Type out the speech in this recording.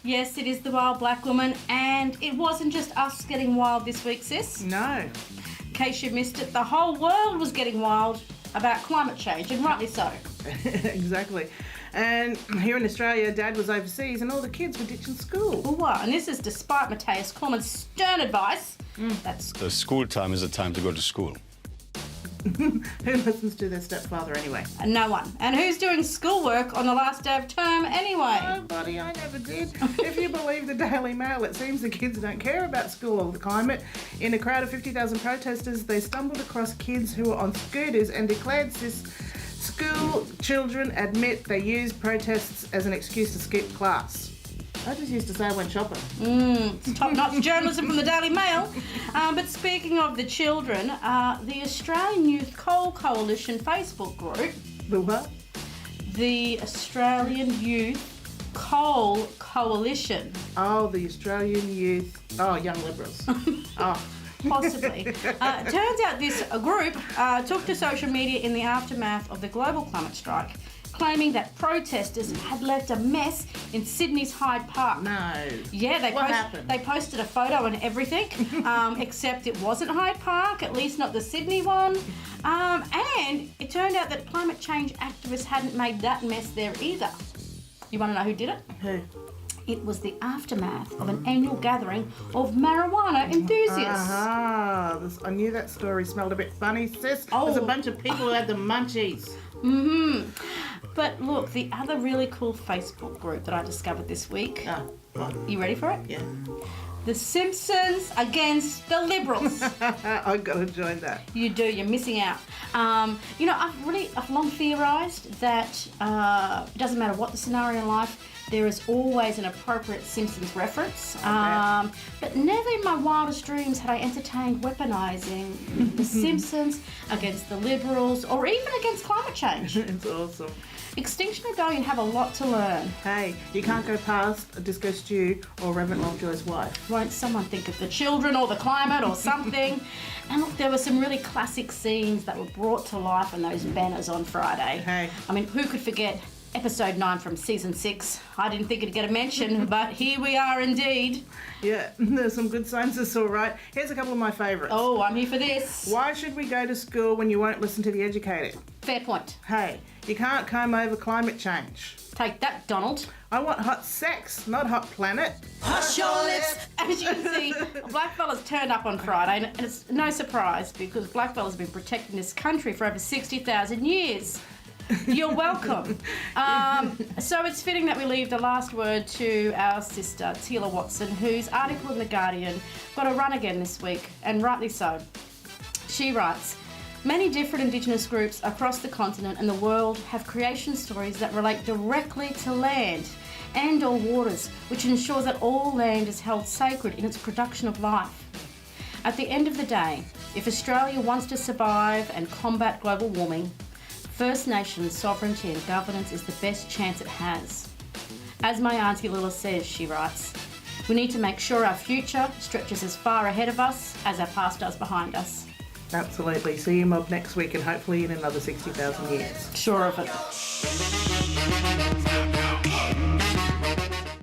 Yes, it is the wild black woman, and it wasn't just us getting wild this week, sis. No. In case you missed it, the whole world was getting wild about climate change, and rightly so. Exactly. And here in Australia, Dad was overseas and all the kids were ditching school. Ooh, and this is despite Matthias Cormann's stern advice. That's The school time is the time to go to school. Who listens to their stepfather anyway? no one. And who's doing schoolwork on the last day of term anyway? Nobody, I never did. If you believe the Daily Mail, it seems the kids don't care about school or the climate. In a crowd of 50,000 protesters, they stumbled across kids who were on scooters and declared school children admit they use protests as an excuse to skip class. I just used to say I went shopping. It's top-notch journalism from the Daily Mail. But speaking of the children, the Australian Youth Coal Coalition Facebook group, The what? the Australian Youth Coal Coalition, Oh, the Australian Youth. Oh, Young Liberals. Oh. possibly. Turns out this group took to social media in the aftermath of the global climate strike, claiming that protesters had left a mess in Sydney's Hyde Park. No. Yeah, What happened? They posted a photo and everything, except it wasn't Hyde Park, at least not the Sydney one. And it turned out that climate change activists hadn't made that mess there either. You want to know who did it? Who? It was the aftermath of an annual gathering of marijuana enthusiasts. I knew that story smelled a bit funny, sis. Oh. There's a bunch of people who had the munchies. But look, the other really cool Facebook group that I discovered this week. What? You ready for it? Yeah. The Simpsons against the Liberals. I've got to join that. You do, you're missing out. I've long theorised that it doesn't matter what the scenario in life, there is always an appropriate Simpsons reference. But never in my wildest dreams had I entertained weaponising the Simpsons against the Liberals or even against climate change. It's awesome. Extinction Rebellion have a lot to learn. Hey, you can't go past a Disco Stew or Reverend Lovejoy's wife. Won't someone think of the children or the climate or something? And look, there were some really classic scenes that were brought to life in those banners on Friday. Hey. I mean, who could forget episode 9 from season 6? I didn't think it'd get a mention, but here we are indeed. Yeah, there's some good signs, that's all right. Here's a couple of my favourites. Oh, I'm here for this. Why should we go to school when you won't listen to the educated? Fair point. Hey, you can't comb over climate change. Take that, Donald. I want hot sex, not hot planet. Hush your lips. As you can see, blackfellas turned up on Friday, and it's no surprise because blackfellas have been protecting this country for over 60,000 years. You're welcome. So it's fitting that we leave the last word to our sister, Tila Watson, whose article in The Guardian got a run again this week, and rightly so. She writes, many different Indigenous groups across the continent and the world have creation stories that relate directly to land and or waters, which ensures that all land is held sacred in its production of life. At the end of the day, if Australia wants to survive and combat global warming, First Nations sovereignty and governance is the best chance it has. As my Auntie Lila says, she writes, we need to make sure our future stretches as far ahead of us as our past does behind us. Absolutely. See you mob next week and hopefully in another 60,000 years. Sure of it.